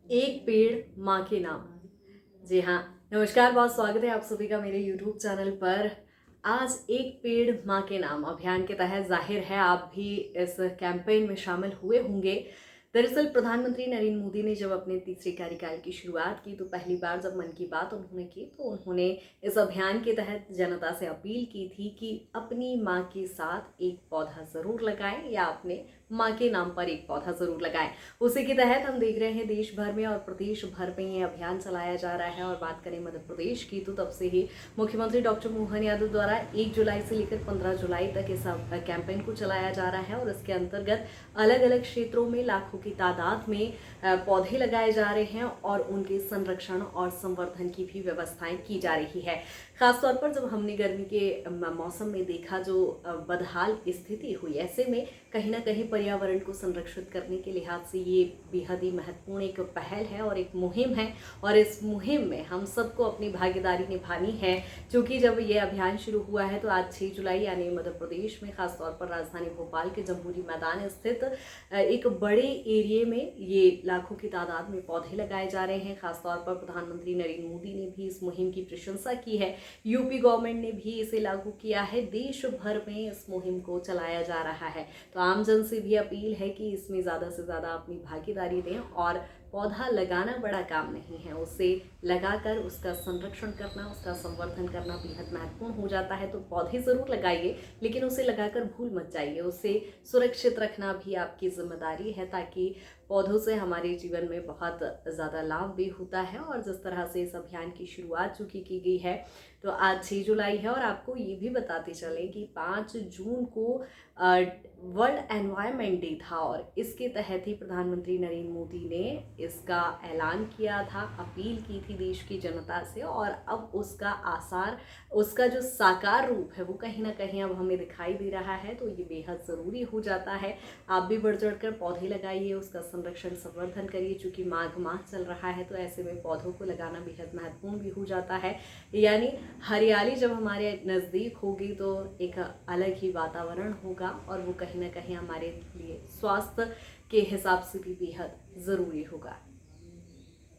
एक पेड़ माँ के नाम। जी हाँ, नमस्कार, बहुत स्वागत है आप सभी का मेरे YouTube चैनल पर। आज एक पेड़ माँ के नाम अभियान के तहत जाहिर है आप भी इस कैंपेन में शामिल हुए होंगे। दरअसल प्रधानमंत्री नरेंद्र मोदी ने जब अपने तीसरे कार्यकाल की शुरुआत की तो पहली बार जब मन की बात उन्होंने की तो उन्होंने इस अभियान के तहत जनता से अपील की थी कि अपनी माँ के साथ एक पौधा ज़रूर लगाएं या अपने माँ के नाम पर एक पौधा ज़रूर लगाएं। उसी के तहत हम देख रहे हैं देश भर में और प्रदेश भर में ये अभियान चलाया जा रहा है। और बात करें मध्य प्रदेश की तो तब से ही मुख्यमंत्री डॉक्टर मोहन यादव द्वारा 1 जुलाई से लेकर 15 जुलाई तक इस कैंपेन को चलाया जा रहा है। और इसके अंतर्गत अलग अलग क्षेत्रों में लाखों की तादाद में पौधे लगाए जा रहे हैं और उनके संरक्षण और संवर्धन की भी व्यवस्थाएं की जा रही है। खासतौर पर जब हमने गर्मी के मौसम में देखा जो बदहाल स्थिति हुई, ऐसे में कहीं ना कहीं पर्यावरण को संरक्षित करने के लिहाज से ये बेहद ही महत्वपूर्ण एक पहल है और एक मुहिम है। और इस मुहिम में हम सबको अपनी भागीदारी निभानी है, क्योंकि जब ये अभियान शुरू हुआ है तो आज 6 जुलाई यानी मध्य प्रदेश में खासतौर पर राजधानी भोपाल के जम्हूरी मैदान स्थित एक बड़े एरिए में ये लाखों की तादाद में पौधे लगाए जा रहे हैं। खासतौर पर प्रधानमंत्री नरेंद्र मोदी ने भी इस मुहिम की प्रशंसा की है। यूपी गवर्नमेंट ने भी इसे लागू किया है। देश भर में इस मुहिम को चलाया जा रहा है। तो आमजन से भी अपील है कि इसमें ज़्यादा से ज़्यादा अपनी भागीदारी दें। और पौधा लगाना बड़ा काम नहीं है, उसे लगाकर उसका संरक्षण करना, उसका संवर्धन करना बेहद महत्वपूर्ण हो जाता है। तो पौधे ज़रूर लगाइए, लेकिन उसे लगाकर भूल मत जाइए। उसे सुरक्षित रखना भी आपकी जिम्मेदारी है, ताकि पौधों से हमारे जीवन में बहुत ज़्यादा लाभ भी होता है। और जिस तरह से इस अभियान की शुरुआत चूँकि की गई है, तो आज 6 जुलाई है और आपको ये भी बताते चलें कि 5 जून को वर्ल्ड एनवायरनमेंट डे था। और इसके तहत ही प्रधानमंत्री नरेंद्र मोदी ने इसका ऐलान किया था, अपील की थी देश की जनता से। और अब उसका आसार, उसका जो साकार रूप है वो कहीं ना कहीं अब हमें दिखाई दे रहा है। तो ये बेहद ज़रूरी हो जाता है। आप भी बढ़ चढ़ कर पौधे लगाइए, उसका संरक्षण संवर्धन करिए। चूँकि माघ माह चल रहा है तो ऐसे में पौधों को लगाना बेहद महत्वपूर्ण भी हो जाता है। यानी हरियाली जब हमारे नज़दीक होगी तो एक अलग ही वातावरण होगा और वो कहीं ना कहीं हमारे लिए स्वास्थ्य के हिसाब से भी बेहद ज़रूरी होगा।